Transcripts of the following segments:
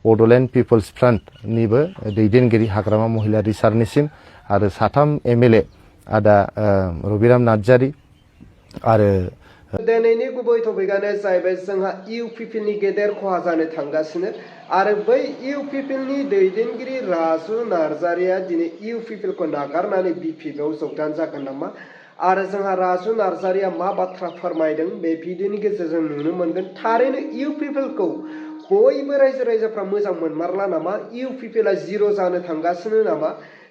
Bodoland people's फ्रन्टनिबो दैदेनगिरि हाग्रामा महिलारि सारनिसिम आरो साथाम एमएलए आदा रबिराम नार्जारी आरो दिनैनि गुबै टपिकआनो जाहैबाय जोंहा इउपिपिएलनि गेदेर खहा जानो थांगासिनो आरो बै इउपिपिएलनि दैदेनगिरि राजु नार्जारिया दिनै इउपिपिएलखौ नागारनानै बिपिएफआव जगदान जागोन नामा आरो जोंहा राजु नार्जारिया मा बाथ्रा फोरमायदों बे भिडिअनि गेजेरजों नुनो मोनगोन। थारैनो इउपिपिएलखौ बयबो रायजो राजाफ्रा मोजां मोनमारला नामा? इउपिपिएलआ जिर' जानो थांगासिनो नामा?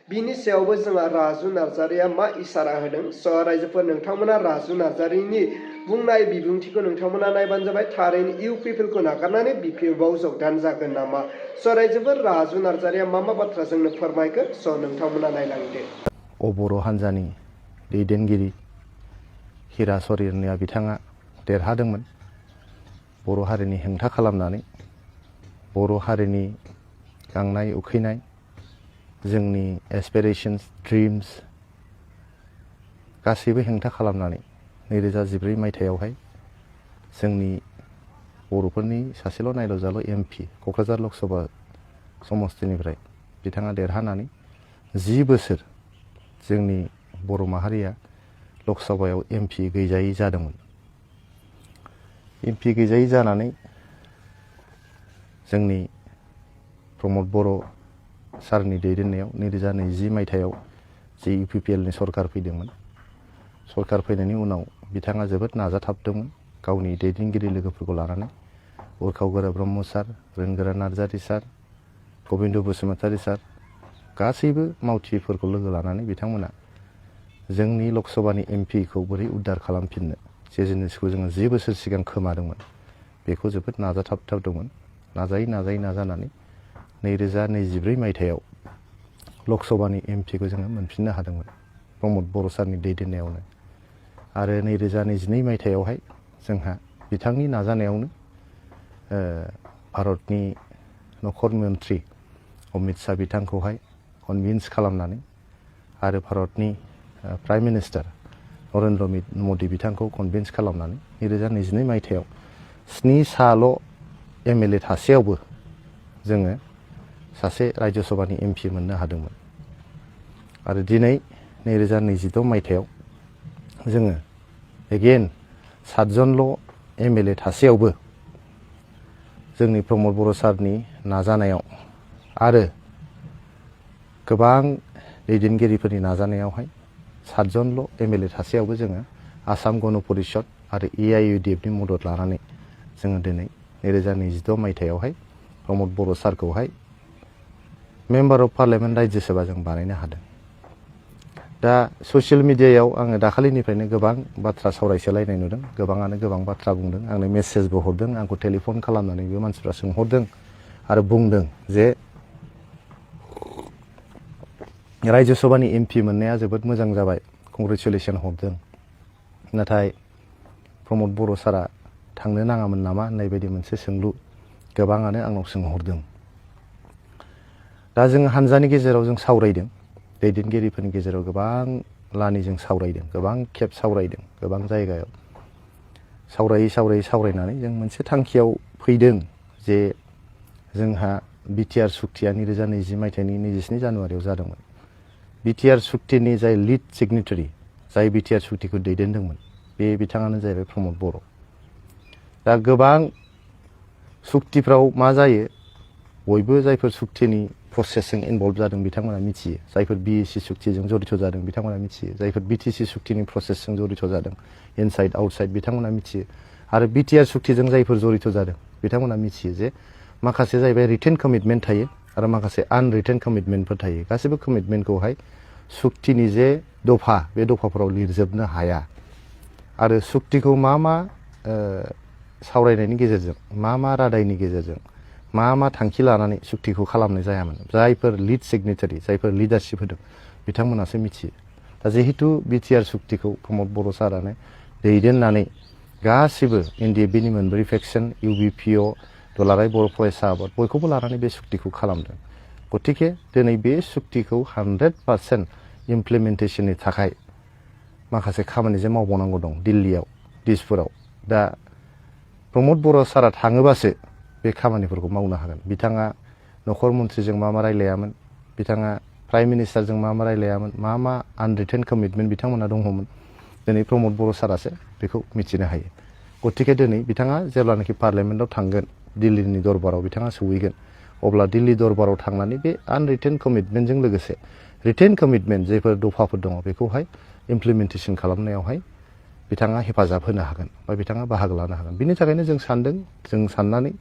बिनि सायावबो जोंहा राजु नार्जारिया मा इसारा होदों। स' रायजोफोर नोंथांमोना राजु नार्जारिनि बुंनाय बिबुंथिखौ नोंथांमोना नायबानो जाबाय। थारैनो इउपिपिएलखौ नागारनानै बिपिएफआव जगदान जागोन नामा? स' रायजोफोर राजु नार्जारिया मा बाथ्रा जोंनो फोरमायगोन। स' नोंथांमोना नायलांदो। बर' हान्जानि दैदेनगिरि हिरा सरिया बिथाङा देरहादोंमोन। बर' हारिनि हेंथा खालामनानै बर' हारिनि गांनाय उखैनाय जोंनि एसपिरेशन्स ड्रिम्स गासैबो हेंथा खालामनानै 2014 मायथाइयावहाय जोंनि बर'फोरनि सासेल' नायल'जाल' एमपि क'क्राझार लकसभा समस्तिनिफ्राय बिथाङा देरहानानै 10 बोसोर जोंनि बर' माहारिया लकसभायाव एमपि गैजायै जादोंमोन। एमपि गैजायै जानानै जोंनि प्रमद बर' सारनि दैदेननायाव 2020 मायथाइयाव जे इउपिपिएलनि सरकार फैदोंमोन। सरकार फैनायनि उनाव बिथाङा जोबोद नाजाथाबदोंमोन गावनि दैदेनगिरि लोगोफोरखौ लानानै उरखाव गोरा ब्रह्म सार, रोनगोरा नार्जारी सार, गबिन्द बसुमतारी सार गासैबो मावथिफोरखौ लोगो लानानै बिथांमोना जोंनि लकसभानि एमपिखौ बोरै उद्धार खालामफिननो जे जिनिसखौ जोङो 10 बोसोर सिगां खोमादोंमोन बेखौ जोबोद नाजाथाबदोंमोन। नाजानानै 2024 मायथाइयाव लकसभानि एमपिखौ जोङो मोनफिननो हादोंमोन प्रमद बर' सारनि दैदेननायावनो। आरो 2022 मायथाइयावहाय जोंहा बिथांनि नाजानायावनो भारतनि नखर मन्त्रि अमित शाह बिथांखौहाय कनभिन्स खालामनानै आरो भारतनि प्राइम मिनिस्टार नरेन्द्र मदि बिथांखौ कनभिन्स खालामनानै 2022 मायथाइयाव 7 साल' एमएलए थासेयावबो जोङो सासे राज्यसभानि एमपि मोननो हादोंमोन। आरो दिनै 2026 मायथाइयाव जोङो एगेन 7 जनल' एमएलए थासेयावबो जोंनि प्रमद बर' सारनि नाजानायाव आरो गोबां दैदेनगिरिफोरनि नाजानायावहाय 7 जनल' एमएलए थासेयावबो जोङो आसाम गण परिषद आरो एआइइउडिएफनि मदद लानानै जोङो दिनै 2026 मायथाइयावहाय प्रमद बर' सारखौहाय मेम्बार अफ पार्लियामेन्ट राज्योसभा जों बानायनो हादों। दा ससियेल मिडियायाव आङो दाखालिनिफ्रायनो गोबां बाथ्रा सावरायसोलायनाय नुदों। गोबाङानो गोबां बाथ्रा बुंदों, आंनो मेसेजबो हरदों, आंखौ टेलिफन खालामनानैबो मानसिफ्रा सोंहरदों आरो बुंदों जे राज्योसभानि एमपि मोननाया जोबोद मोजां जाबाय, कंग्रेचुलेसन हरदों। नाथाय प्रमद बर' सारा थांनो नाङामोन नामा होननाय बायदि मोनसे सोंलु गोबाङानो आंनाव सोंहरदों। दा जों हानजानि गेजेराव जों सावरायदों, दैदेनगिरिफोरनि गेजेराव गोबां लानिजों सावरायदों, गोबां खेब सावरायदों, गोबां जायगायाव सावरायनानै जों मोनसे थांखियाव फैदों जे जोंहा बिटिआर सुक्तिया 2020 मायथाइनि 27 जानुवारियाव जादोंमोन। बिटिआर सुक्तिनि जाय लिड सिगनेटारि, जाय बिटिआर सुक्तिखौ दैदेनदोंमोन, बे बिथाङानो जाहैबाय प्रमद बर'। दा गोबां सुक्तिफ्राव मा जायो, बयबो जायफोर सुक्तिनि प्रसेसजों इनभल्भ जादों बिथांमोना मिथियो। जायफोर बिएसि सुक्तिजों जड़ित जादों बिथांमोना मिथियो। जायफोर बिटिसि सुक्तिनि प्रसेसजों जड़ित जादों इनसाइड आउटसाइड बिथांमोना मिथियो। आरो बिटिआर सुक्तिजों जायफोर जड़ित जादों बिथांमोना मिथियो जे माखासे जाहैबाय रिटेन कमिटमेन्ट थायो आरो माखासे आनरिटेन कमिटमेन्टफोर थायो। गासैबो कमिटमेन्टखौहाय सुक्तिनि जे दफा बे दफाफोराव लिरजोबनो हाया। आरो सुक्तिखौ मा सावरायनायनि गेजेरजों, मा रादायनि गेजेरजों, मा थांखि लानानै सुक्तिखौ खालामनाय जायामोन, जायफोर लिड सिगनेटारि, जायफोर लिडारशिप होदों बिथांमोनासो मिथियो। दा जिहेतु बिटिआर सुक्तिखौ प्रमद बर' सारानो दैदेननानै गासिबो एनडिएफबिनि मोनब्रै फेक्सन, इउबिपिअ, दुलाराय बर' फरायसा आफाद बयखौबो लानानै बे सुक्तिखौ खालामदों। गतिके दिनै बे सुक्तिखौ 100% इमप्लिमेन्टेसननि थाखाय माखासे खामानि जे मावबावनांगौ दं दिल्लीयाव, दिसपुराव। दा प्रमद बर' सारा थाङोबासो बे खामानिफोरखौ मावनो हागोन। बिथाङा नखर मन्थ्रिजों मा मा रायलायामोन, बिथाङा प्राइम मिनिस्टारजों मा मा रायलायामोन, मा आनरिटेन कमिटमेन्ट बिथांमोना दङमोन, दिनै प्रमद बर' सारासो बेखौ मिथिनो हायो। गतिके दिनै बिथाङा जेब्लानाखि पार्लियामेन्टआव थांगोन, दिल्लीनि दरबाराव बिथाङा सौहैगोन, अब्ला दिल्ली दरबाराव थांनानै बे आनरिटेन कमिटमेन्टजों लोगोसे रिटेन कमिटमेन्ट जायफोर दफाफोर दङ बेखौहाय इमप्लिमेन्टेसन खालामनायावहाय बिथाङा हेफाजाब होनो हागोन बा बिथाङा बाहागो लानो हागोन। बिनि थाखायनो जों सानदों, जों साननानै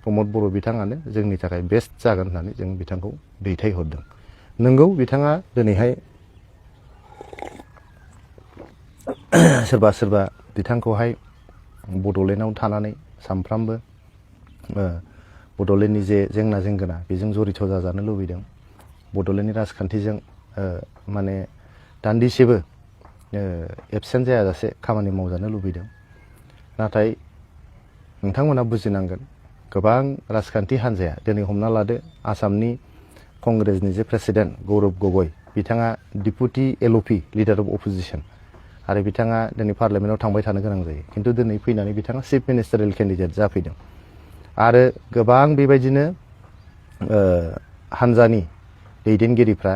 प्रमद बर' बिथाङानो जोंनि थाखाय बेस्ट जागोन होननानै जों बिथांखौ दैथायहरदों। नंगौ बिथाङा दिनैहाय सोरबा सोरबा बिथांखौहाय बड'लेण्डआव थानानै सानफ्रामबो बड'लेण्डनि जे जेंना जेंगोना बेजों जरित जाजानो लुबैदों, बड'लेण्डनि राजखान्थिजों माने दान्दिसेबो एबसेन्ट जायाजासे खामानि मावजानो लुबैदों। नाथाय नोंथांमोना बुजिनांगोन, गोबां राजखान्थि हान्जाया दिनै हमना लादो आसामनि कंग्रेसनि जे प्रेसिडेन्ट गौरब गगৈ, बिथाङा डिपुटि एलअपि लिडार अफ अपोजिसन, आरो बिथाङा दिनै पार्लियामेन्टआव थांबाय थानो गोनां जायो। खिन्थु दिनै फैनानै बिथाङा चिफ मिनिस्टारियेल केन्डिडेट जाफैदों। आरो गोबां बेबायदिनो हान्जानि दैदेनगिरिफ्रा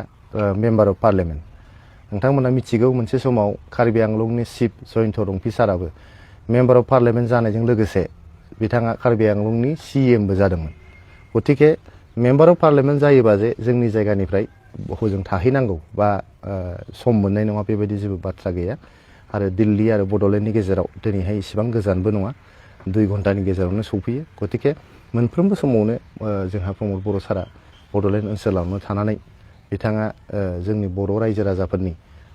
मेम्बार अफ पार्लियामेन्ट, नोंथांमोना मिथिगौ मोनसे समाव कार्बि आंलंनि चिफ जयन्त रंपि साराबो मेम्बार अफ पार्लियामेन्ट जानायजों लोगोसे बिथाङा कार्बि आंलंनि CMबो जादोंमोन। गतिके मेम्बार अफ पार्लियामेन्ट जायोबा जे जोंनि जायगानिफ्राय हजों थाहैनांगौ बा सम मोननाय नङा बेबायदि जेबो बाथ्रा गैया। आरो दिल्ली आरो बड'लेण्डनि गेजेराव दिनैहाय इसेबां गोजानबो नङा, 2 घन्टानि गेजेरावनो सौफैयो। गतिके मोनफ्रोमबो समावनो जोंहा प्रमद बर' सारा बड'लेण्ड ओनसोलावनो थानानै बिथाङा जोंनि बर' रायजो राजाफोरनि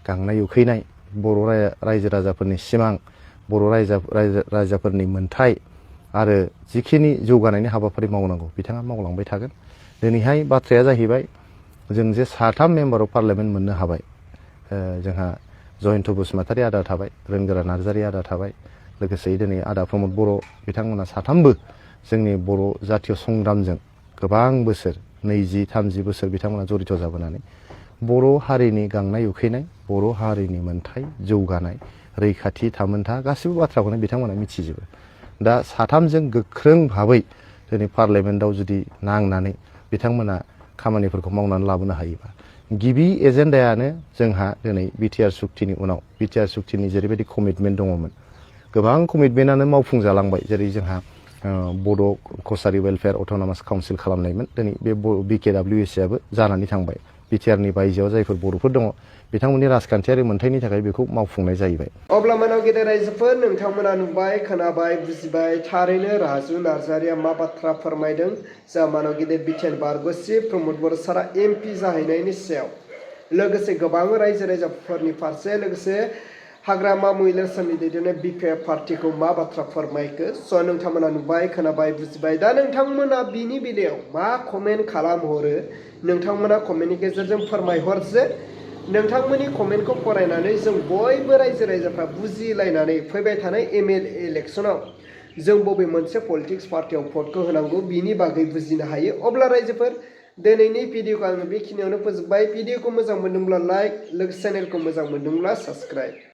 गांनाय उखैनाय, बर' रायजो राजाफोरनि सिमां, बर' रायजोफोरनि मोन्थाय आरो जिखिनि जौगानायनि हाबाफारि मावनांगौ बिथाङा मावलांबाय थागोन। दिनैहाय बाथ्राया जाहैबाय, जों जे 3 मेम्बार अफ पार्लियामेन्ट मोननो हाबाय, जोंहा जयन्त बसुमतारी आदा थाबाय, रोनगोरा नार्जारी आदा थाबाय, लोगोसे दिनै आदा प्रमद बर' बिथांमोना 3बो जोंनि बर' जातीय संग्रामजों गोबां बोसोर 20-30 बोसोर बिथांमोना जरित जाबोनानै बर' हारिनि गांनाय उखैनाय, बर' हारिनि मोन्थाय, जौगानाय, रैखाथि, थामोन्था गासिबो बाथ्राखौनो बिथांमोना मिथिजोबो। दा 3जों गोख्रों भाबै दिनै पार्लियामेन्टआव जुदि नांनानै बिथांमोना खामानिफोरखौ मावनानै लाबोनो हायोबा, गिबि एजेन्डायानो जोंहा दिनै बिटिआर सुक्तिनि उनाव बिटिआर सुक्तिनि जेरैबायदि कमिटमेन्ट दङमोन, गोबां कमिटमेन्टआनो मावफुंजालांबाय। जेरै जोंहा बड' कसारि वेलफेयार अट'नमास काउन्सिल खालामनायमोन, दिनै बे BKWSआबो जानानै थांबाय। बिटिआरनि बायजोआव जायफोर बर'फोर दङ बिथांमोननि राजखान्थियारि मोन्थायनि थाखाय बेखौ मावफुंनाय जाहैबाय। अब्ला मानाव गेदेर रायजोफोर, नोंथांमोना नुबाय, खोनाबाय, बुजिबाय, थारैनो राजु नार्जारिया मा बाथ्रा फोरमायदों जा मानाव गेदेर बिटिआर बारग'सि प्रमद बर' सारा MP जाहैनायनि सायाव, लोगोसे गोबां रायजो राजाफोरनि फारसे, लोगोसे हाग्रामा महिला समिति दैदेननाय BPF पार्टिखौ मा बाथ्रा फोरमायखो। स' नोंथांमोना नुबाय, खोनाबाय, बुजिबाय। दा नोंथांमोना बिनि बेलायाव मा कमेन्ट खालामहरो, नोंथांमोना कमेन्टनि गेजेरजों फोरमायहर जे नोंथांमोननि कमेन्टखौ फरायनानै जों बयबो रायजो राजाफ्रा बुजिलायनानै फैबाय थानाय MLA इलेक्सनाव जों बबे मोनसे पलिटिक्स पार्टियाव भटखौ होनांगौ बिनि बागै बुजिनो हायो। अब्ला रायजोफोर, दिनैनि भिडिअखौ आङो बेखिनियावनो फोजोबबाय। भिडिअखौ मोजां मोनदोंब्ला लाइक, लोगोसे चेनेलखौ मोजां मोनदोंब्ला साबस्क्राइब।